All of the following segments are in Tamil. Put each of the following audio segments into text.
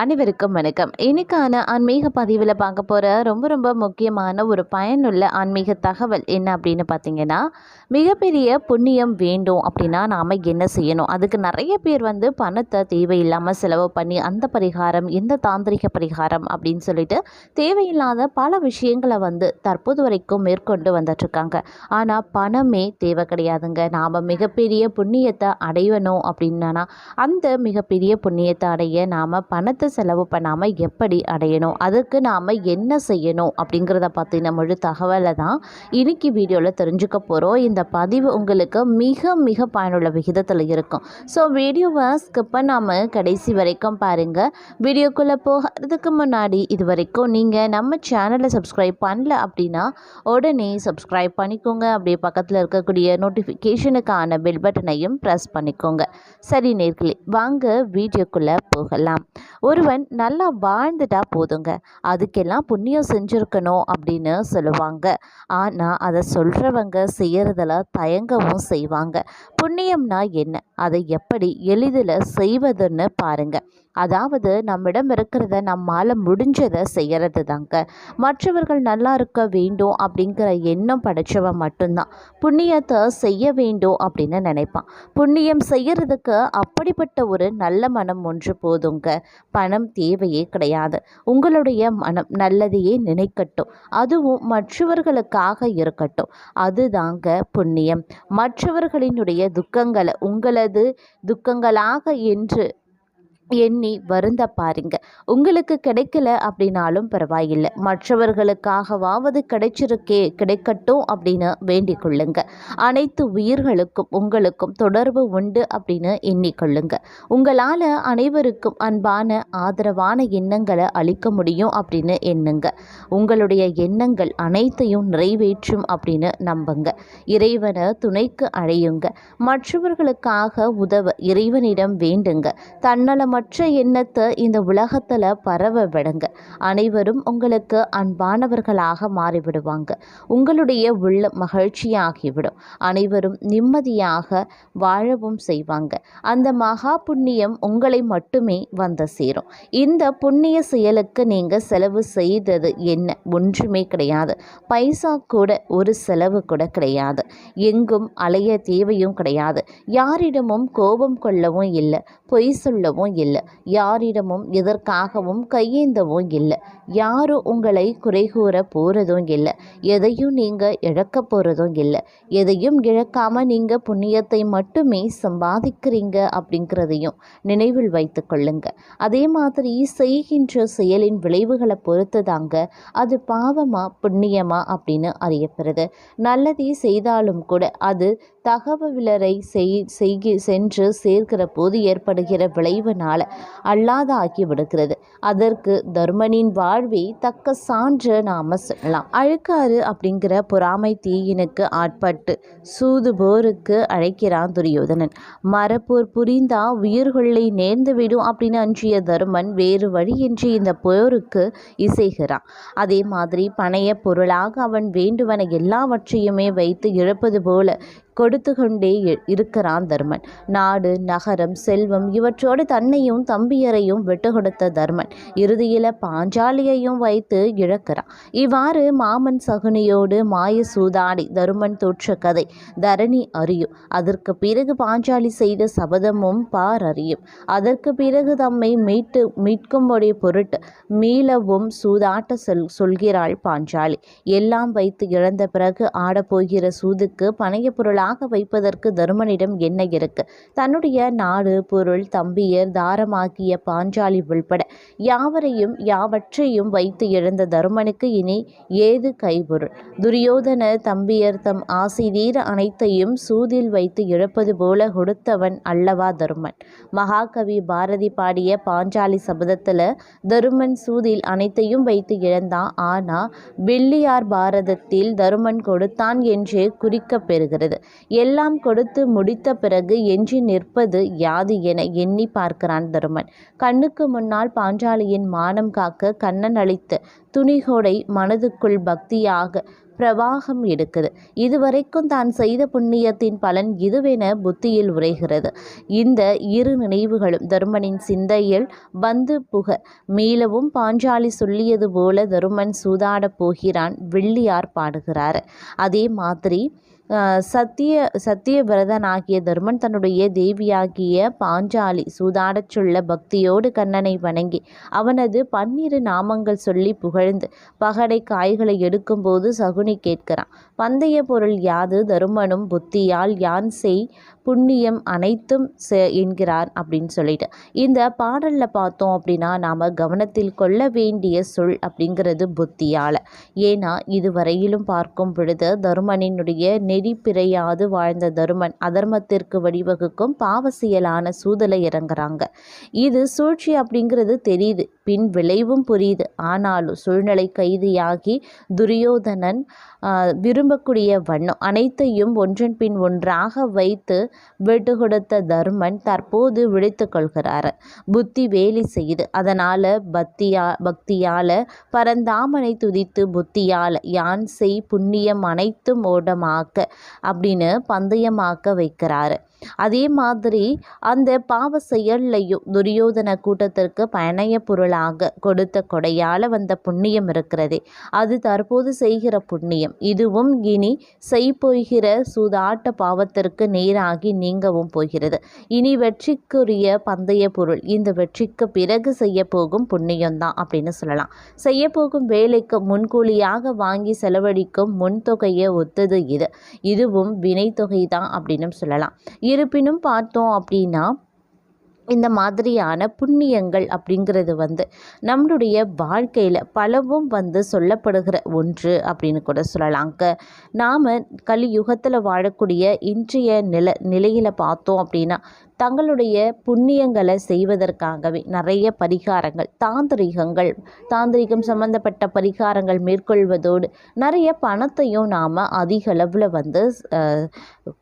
அனைவருக்கும் வணக்கம். இன்னைக்கான ஆன்மீக பதிவில் பார்க்க போகிற ரொம்ப ரொம்ப முக்கியமான ஒரு பயனுள்ள ஆன்மீக தகவல் என்ன அப்படின்னு பார்த்தீங்கன்னா, மிகப்பெரிய புண்ணியம் வேண்டும் அப்படின்னா நாம் என்ன செய்யணும்? அதுக்கு நிறைய பேர் பணத்தை தேவையில்லாமல் செலவு பண்ணி அந்த பரிகாரம் இந்த தாந்திரிக பரிகாரம் அப்படின்னு சொல்லிட்டு தேவையில்லாத பல விஷயங்களை தற்போது வரைக்கும் மேற்கொண்டு வந்துட்டுருக்காங்க. ஆனால் பணமே தேவை கிடையாதுங்க. நாம் மிகப்பெரிய புண்ணியத்தை அடையணும் அப்படின்னா அந்த மிகப்பெரிய புண்ணியத்தை அடைய நாம் பணத்தை செலவு பண்ணாமல் எப்படி அடையணும், அதுக்கு நாம் என்ன செய்யணும் அப்படிங்கிறத பற்றின முழு தகவலை தான் இன்னைக்கு வீடியோவில் தெரிஞ்சுக்க போகிறோம். இந்த பதிவு உங்களுக்கு மிக மிக பயனுள்ள விகிதத்தில் இருக்கும். ஸோ வீடியோவை ஸ்கிப் பண்ணாமல் கடைசி வரைக்கும் பாருங்கள். வீடியோக்குள்ளே போகிறதுக்கு முன்னாடி இது வரைக்கும் நீங்கள் நம்ம சேனலை சப்ஸ்கிரைப் பண்ணல அப்படின்னா உடனே சப்ஸ்கிரைப் பண்ணிக்கோங்க. அப்படியே பக்கத்தில் இருக்கக்கூடிய நோட்டிஃபிகேஷனுக்கான பெல் பட்டனையும் ப்ரெஸ் பண்ணிக்கோங்க. சரி நேர்களே, வாங்க வீடியோக்குள்ளே போகலாம். ஒருவன் நல்லா வாழ்ந்துட்டா போதுங்க, அதுக்கெல்லாம் புண்ணியம் செஞ்சுருக்கணும் அப்படின்னு சொல்லுவாங்க. ஆனால் அதை சொல்கிறவங்க செய்கிறதில் தயங்கவும் செய்வாங்க. புண்ணியம்னா என்ன, அதை எப்படி எளிதில் செய்வதுன்னு பாருங்கள். அதாவது நம்மிடம் இருக்கிறத நம்மால் முடிஞ்சதை செய்கிறது தாங்க. மற்றவர்கள் நல்லா இருக்க வேண்டும் அப்படிங்கிற எண்ணம் படைச்சவன் மட்டும்தான் புண்ணியத்தை செய்ய வேண்டும் அப்படின்னு நினைப்பான். புண்ணியம் செய்யறதுக்கு அப்படிப்பட்ட ஒரு நல்ல மனம் ஒன்று போதுங்க. பணம் தேவையே கிடையாது. உங்களுடைய மனம் நல்லதையே நினைக்கட்டும், அதுவும் மற்றவர்களுக்காக இருக்கட்டும். அதுதாங்க புண்ணியம். மற்றவர்களினுடைய துக்கங்களை உங்களது துக்கங்களாக என்று எண்ணி வருந்த பாருங்க. உங்களுக்கு கிடைக்கல அப்படின்னாலும் பரவாயில்லை, மற்றவர்களுக்காகவாவது கிடைக்கட்டும் அப்படின்னு வேண்டிக் கொள்ளுங்க. அனைத்து உயிர்களுக்கும் உங்களுக்கும் தொடர்பு உண்டு அப்படின்னு எண்ணிக்கொள்ளுங்க. உங்களால் அனைவருக்கும் அன்பான ஆதரவான எண்ணங்களை அளிக்க முடியும் அப்படின்னு எண்ணுங்க. உங்களுடைய எண்ணங்கள் அனைத்தையும் நிறைவேற்றும் அப்படின்னு நம்புங்க. இறைவனை துணைக்கு அழையுங்க. மற்றவர்களுக்காக உதவ இறைவனிடம் வேண்டுங்க. தன்னலமற்ற எண்ணத்தை இந்த உலகத்தில் பரவ விடுங்க. அனைவரும் உங்களுக்கு அன்பானவர்களாக மாறிவிடுவாங்க. உங்களுடைய உள்ள மகிழ்ச்சியாகிவிடும். அனைவரும் நிம்மதியாக வாழவும் செய்வாங்க. அந்த மகா புண்ணியம் உங்களை மட்டுமே சேரும். இந்த புண்ணிய செயலுக்கு நீங்கள் செலவு செய்தது என்ன? ஒன்றுமே கிடையாது. பைசா கூட ஒரு செலவு கூட கிடையாது. எங்கும் அலைய தேவையும் கிடையாது. யாரிடமும் கோபம் கொள்ளவும் இல்லை, பொய் சொல்லவும் இல்லை, யாரிடமும் எதற்காகவும் கையேந்தவும் இல்லை. யாரும் உங்களை குறை கூற போகிறதும் இல்லை. எதையும் நீங்கள் இழக்க போகிறதும் இல்லை. எதையும் இழக்காமல் நீங்கள் புண்ணியத்தை மட்டுமே சம்பாதிக்கிறீங்க அப்படிங்கிறதையும் நினைவில் வைத்து கொள்ளுங்க. அதே மாதிரி செய்கின்ற செயலின் விளைவுகளை பொறுத்து தாங்க அது பாவமா புண்ணியமா அப்படின்னு அறியப்படுது. நல்லதே செய்தாலும் கூட அது தகவலரை சென்று சேர்க்கிற போது ஏற்படுகிற விளைவுனால அல்லாதாகி விடுகிறது. அதற்கு தர்மனின் வாழ்வை தக்க சான்று நாம சொல்லலாம். அழுக்காறு அப்படிங்கிற பொறாமை தீயினுக்கு ஆட்பட்டு சூது போருக்கு அழைக்கிறான் துரியோதனன். மரப்போர் புரிந்தா உயிர்கொள்ளை நேர்ந்து விடும் அப்படின்னு அஞ்சிய தர்மன் வேறு வழியின்றி இந்த போருக்கு இசைகிறான். அதே மாதிரி பணைய பொருளாக அவன் வேண்டுவன எல்லாவற்றையுமே வைத்து இழப்பது போல கொடுத்து கொண்டே இருக்கிறான் தர்மன். நாடு நகரம் செல்வம் இவற்றோடு தன்னையும் தம்பியரையும் விட்டு கொடுத்த தர்மன் இறுதியில் பாஞ்சாலியையும் வைத்து இழக்கிறான். இவ்வாறு மாமன் சகுனியோடு மாய சூதாடி தருமன் தோற்ற கதை தரணி அறியும். அதற்கு பிறகு பாஞ்சாலி செய்த சபதமும் பார் அறியும். அதற்கு பிறகு தம்மை மீட்கும்படி பொருட்டு மீளவும் சூதாட்ட சொல்கிறாள் பாஞ்சாலி. எல்லாம் வைத்து இழந்த பிறகு ஆடப்போகிற சூதுக்கு பணைய பொருளாக வைப்பதற்கு தருமனிடம் என்ன இருக்கு? தன்னுடைய நாடு பொருள் தம்பியர் தாரமாக்கிய பாஞ்சாலி உள்பட யாவற்றையும் வைத்து இழந்த தருமனுக்கு இனி ஏது கைபொருள்? துரியோதன தம்பியர் தம் ஆசை தீர அனைத்தையும் சூதில் வைத்து இழப்பது போல கொடுத்தவன் அல்லவா தருமன். மகாகவி பாரதி பாடிய பாஞ்சாலி சபதத்தில் தருமன் சூதில் அனைத்தையும் வைத்து இழந்தான். ஆனா வெள்ளியார் பாரதத்தில் தருமன் கொடுத்தான் என்றே குறிக்க பெறுகிறது. எல்லாம் கொடுத்து முடித்த பிறகு எஞ்சி நிற்பது யாது என எண்ணி பார்க்கிறான் தருமன். கண்ணுக்கு முன்னால் பாஞ்சாலியின் மானம் காக்க கண்ணன் அளித்த துணிகோடை மனதுக்குள் பக்தியாக பிரவாகம் எடுக்குது. இதுவரைக்கும் தான் செய்த புண்ணியத்தின் பலன் இதுவென புத்தியில் உரைகிறது. இந்த இரு நினைவுகளும் தருமனின் சிந்தையில் வந்து புக மீளவும் பாஞ்சாலி சொல்லியது போல தருமன் சூதாடப் போகிறான். வெள்ளியார் பாடுகிறார். அதே மாதிரி சத்தியவிரதனாகிய தருமன் தன்னுடைய தேவியாகிய பாஞ்சாலி சூதாடச் சொல்ல பக்தியோடு கண்ணனை வணங்கி அவனது 12 நாமங்கள் சொல்லி புகழ்ந்து பகடை காய்களை எடுக்கும்போது சகுனி கேட்கிறான், பந்தய பொருள் யாது? தருமனும் புத்தியால் யான் செய் புண்ணியம் அனைத்தும் என்கிறான் அப்படின்னு சொல்லிட்டு இந்த பாடலில் பார்த்தோம் அப்படின்னா நாம் கவனத்தில் கொள்ள வேண்டிய சொல் அப்படிங்கிறது புத்தியால். ஏன்னா இதுவரையிலும் பார்க்கும் பொழுது தருமனினுடைய நெறி பிறையாது வாழ்ந்த தருமன் அதர்மத்திற்கு வழிவகுக்கும் பாவ செயலான சூதலை இறங்குறாங்க. இது சூழ்ச்சி அப்படிங்கிறது தெரியுது, பின் விளைவும் புரியுது. ஆனாலும் சூழ்நிலை கைதியாகி துரியோதனன் விரும்பக்கூடிய வண்ணம் அனைத்தையும் ஒன்றன் பின் ஒன்றாக வைத்து விட்டு கொடுத்த தர்மன் தற்போது விழித்து கொள்கிறார். புத்தி வேலை செய்யுது. அதனால் பக்தியால் பரந்தாமனை துதித்து புத்தியால் யான் செய் புண்ணியம் அனைத்தும் ஓடமாக்க அப்படின்னு பந்தயமாக்க வைக்கிறாரு. அதே மாதிரி அந்த பாவ செயல்லையும் துரியோதன கூட்டத்திற்கு பயணய பொருளாக கொடுத்த கொடையால் வந்த புண்ணியம் இருக்கிறதே அது தற்போது செய்கிற புண்ணியம். இதுவும் இனி செய்போகிற சூதாட்ட பாவத்திற்கு நேராகி நீங்கவும் போகிறது. இனி வெற்றிக்குரிய பந்தய பொருள் இந்த வெற்றிக்கு பிறகு செய்ய போகும் புண்ணியம்தான் அப்படின்னு சொல்லலாம். செய்ய போகும் வேலைக்கு முன்கூலியாக வாங்கி செலவழிக்கும் முன்தொகையை ஒத்தது இதுவும் வினை தொகை தான் அப்படின்னு சொல்லலாம். இருப்பினும் பார்த்தோம் அப்படின்னா இந்த மாதிரியான புண்ணியங்கள் அப்படிங்கிறது நம்மளுடைய வாழ்க்கையில் பலவும் சொல்லப்படுகிற ஒன்று அப்படின்னு கூட சொல்லலாங்க. நாம் கலியுகத்தில் வாழக்கூடிய இன்றைய நிலையில் பார்த்தோம் அப்படின்னா தங்களுடைய புண்ணியங்களை செய்வதற்காகவே நிறைய பரிகாரங்கள் தாந்திரிகம் சம்பந்தப்பட்ட பரிகாரங்கள் மேற்கொள்வதோடு நிறைய பணத்தையும் நாம் அதிக அளவில்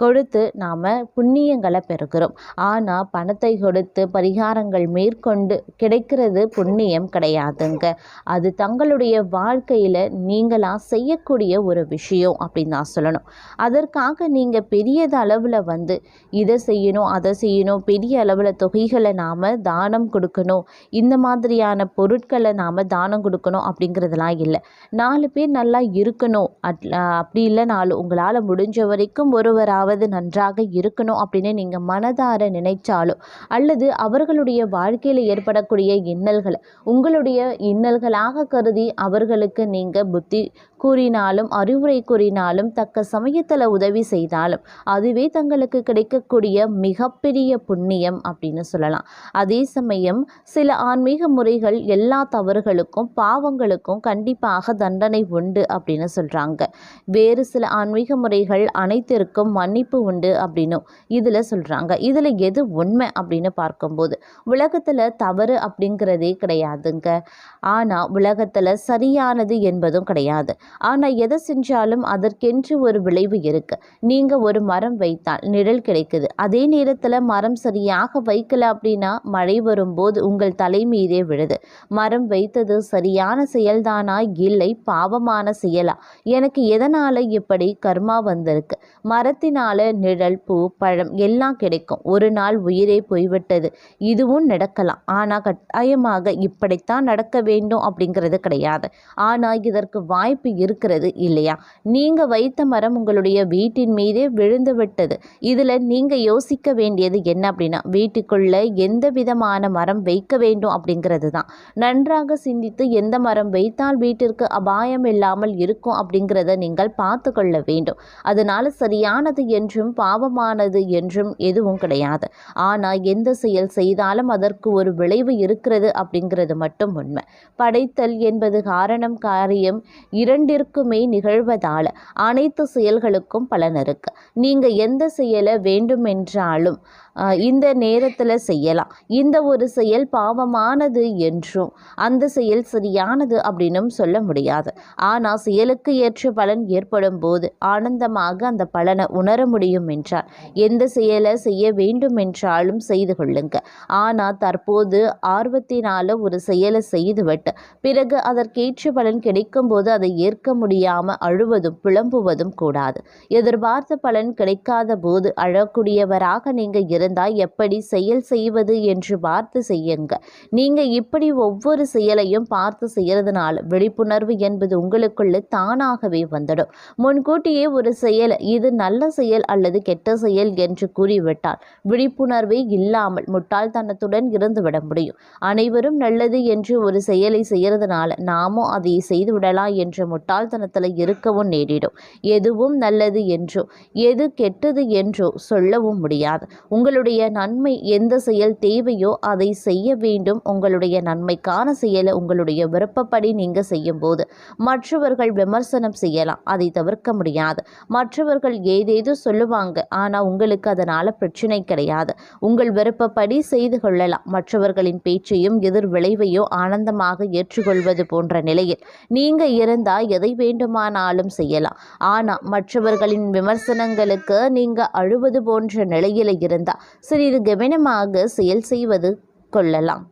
கொடுத்து நாம் புண்ணியங்களை பெறுகிறோம். ஆனால் பணத்தை கொடுத்து பரிகாரங்கள் மேற்கொண்டு கிடைக்கிறது புண்ணியம் கிடையாதுங்க. அது தங்களுடைய வாழ்க்கையில் நீங்களாக செய்யக்கூடிய ஒரு விஷயம் அப்படின்னு தான் சொல்லணும். அதற்காக நீங்கள் பெரியது அளவில் இதை செய்யணும் அதை செய்யணும் பெரிய அளவில் தொகைகளை நாம் தானம் கொடுக்கணும், இந்த மாதிரியான பொருட்களை நாம் தானம் கொடுக்கணும் அப்படிங்கிறதுலாம் இல்லை. 4 பேர் நல்லா இருக்கணும் அப்படி இல்லைனாலும் உங்களால் முடிஞ்ச வரைக்கும் ஒருவராவது நன்றாக இருக்கணும் அப்படின்னு நீங்கள் மனதார நினைச்சாலும் அல்லது அவர்களுடைய வாழ்க்கையில் ஏற்படக்கூடிய இன்னல்களை உங்களுடைய இன்னல்களாக கருதி அவர்களுக்கு நீங்கள் புத்தி கூறினாலும் அறிவுரை கூறினாலும் தக்க சமயத்தில் உதவி செய்தாலும் அதுவே தங்களுக்கு கிடைக்கக்கூடிய மிகப்பெரிய புண்ணியம் அப்படின்னு சொல்லலாம். அதே சமயம் சில ஆன்மீக முறைகள் எல்லா தவறுகளுக்கும் பாவங்களுக்கும் கண்டிப்பாக தண்டனை உண்டு அப்படின்னு சொல்கிறாங்க. வேறு சில ஆன்மீக முறைகள் அனைத்திற்கும் மன்னிப்பு உண்டு அப்படின்னும் இதில் சொல்கிறாங்க. இதில் எது உண்மை அப்படின்னு பார்க்கும்போது உலகத்தில் தவறு அப்படிங்கிறதே கிடையாதுங்க. ஆனால் உலகத்தில் சரியானது என்பதும் கிடையாது. ஆனால் எதை செஞ்சாலும் அதற்கென்று ஒரு விளைவு இருக்குது. நீங்கள் ஒரு மரம் வைத்தால் நிழல் கிடைக்குது. அதே நேரத்தில் மரம் சரியாக வைக்கல அப்படின்னா மழை வரும்போது உங்கள் தலை மீதே விழுது. மரம் வைத்தது சரியான செயல்தானா இல்லை பாவமான செயலா? எனக்கு எதனால் இப்படி கர்மா வந்திருக்கு? மரத்தினால நிழல் பூ பழம் எல்லாம் கிடைக்கும். ஒரு நாள் உயிரே போய்விட்டது. இதுவும் நடக்கலாம். ஆனால் கட்டாயமாக இப்படித்தான் நடக்க வேண்டும் அப்படிங்கிறது கிடையாது. ஆனால் இதற்கு வாய்ப்பு இருக்கிறது இல்லையா? நீங்கள் வைத்த மரம் உங்களுடைய வீட்டின் மீதே விழுந்து விட்டது. இதில் நீங்கள் யோசிக்க வேண்டியது என்ன அப்படின்னா வீட்டுக்குள்ள எந்த விதமான மரம் வைக்க வேண்டும் அப்படிங்கிறது தான். நன்றாக சிந்தித்து எந்த மரம் வைத்தால் வீட்டிற்கு அபாயம் இல்லாமல் இருக்கும் அப்படிங்கிறத நீங்கள் பார்த்து கொள்ள வேண்டும். அதனால சரியானது என்றும் பாவமானது என்றும் எதுவும் கிடையாது. ஆனால் எந்த செயல் செய்தாலும் அதற்கு ஒரு விளைவு இருக்கிறது அப்படிங்கிறது மட்டும் உண்மை. படைத்தல் என்பது காரணம் காரியம் இரண்டிற்குமே நிகழ்வதால் அனைத்து செயல்களுக்கும் பலன் இருக்கு. நீங்கள் எந்த செயலை வேண்டுமென்றாலும் இந்த நேரத்தில் செய்யலாம். இந்த ஒரு செயல் பாவமானது என்றும் அந்த செயல் சரியானது அப்படின்னும் சொல்ல முடியாது. ஆனால் செயலுக்கு ஏற்ற பலன் ஏற்படும் போது ஆனந்தமாக அந்த பலனை உணர முடியும் என்றால் எந்த செயலை செய்ய வேண்டும் என்றாலும் செய்து கொள்ளுங்க. ஆனால் தற்போது ஆர்வத்தினால ஒரு செயலை செய்துவிட்டு பிறகு அதற்கேற்ற பலன் கிடைக்கும் போது அதை ஏற்க முடியாமல் அழுவதும் புலம்புவதும் கூடாது. எதிர்பார்த்த பலன் கிடைக்காத போது அழக்கூடியவராக நீங்கள் இருந்தால் எப்படி செயல் செய்வது என்று பார்த்து செய்யுங்க. நீங்கள் இப்படி ஒவ்வொரு செயலையும் பார்த்து செய்யறதுனால விழிப்புணர்வு என்பது உங்களுக்குள்ள தானாகவே வந்துடும். முன்கூட்டியே ஒரு செயல் இது நல்ல செயல் அல்லது கெட்ட செயல் என்று கூறிவிட்டால் விழிப்புணர்வே இல்லாமல் முட்டாள்தனத்துடன் இருந்துவிட முடியும். அனைவரும் நல்லது என்று ஒரு செயலை செய்யறதுனால நாமும் அதை செய்து விடலாம் என்ற முட்டாள்தனத்தில் இருக்கவும் நேரிடும். எதுவும் நல்லது என்றோ எது கெட்டது என்றோ சொல்லவும் முடியாது. உங்களுடைய நன்மை எந்த செயல் தேவையோ அதை செய்ய வேண்டும். உங்களுடைய நன்மைக்கான செயலை உங்களுடைய விருப்பப்படி நீங்கள் செய்யும் போது மற்றவர்கள் விமர்சனம் செய்யலாம், அதை தவிர்க்க முடியாது. மற்றவர்கள் ஏதேதோ சொல்லுவாங்க, ஆனால் உங்களுக்கு அதனால் பிரச்சனை கிடையாது. உங்கள் விருப்பப்படி செய்து கொள்ளலாம். மற்றவர்களின் பேச்சையும் எதிர் விளைவையோ ஆனந்தமாக ஏற்றுக்கொள்வது போன்ற நிலையில் நீங்கள் இருந்தால் எதை வேண்டுமானாலும் செய்யலாம். ஆனால் மற்றவர்களின் விமர்சனங்களுக்கு நீங்கள் அழுவது போன்ற நிலையில் இருந்தால் சிறிது கவனமாக செயல் செய்வது கொள்ளலாம்.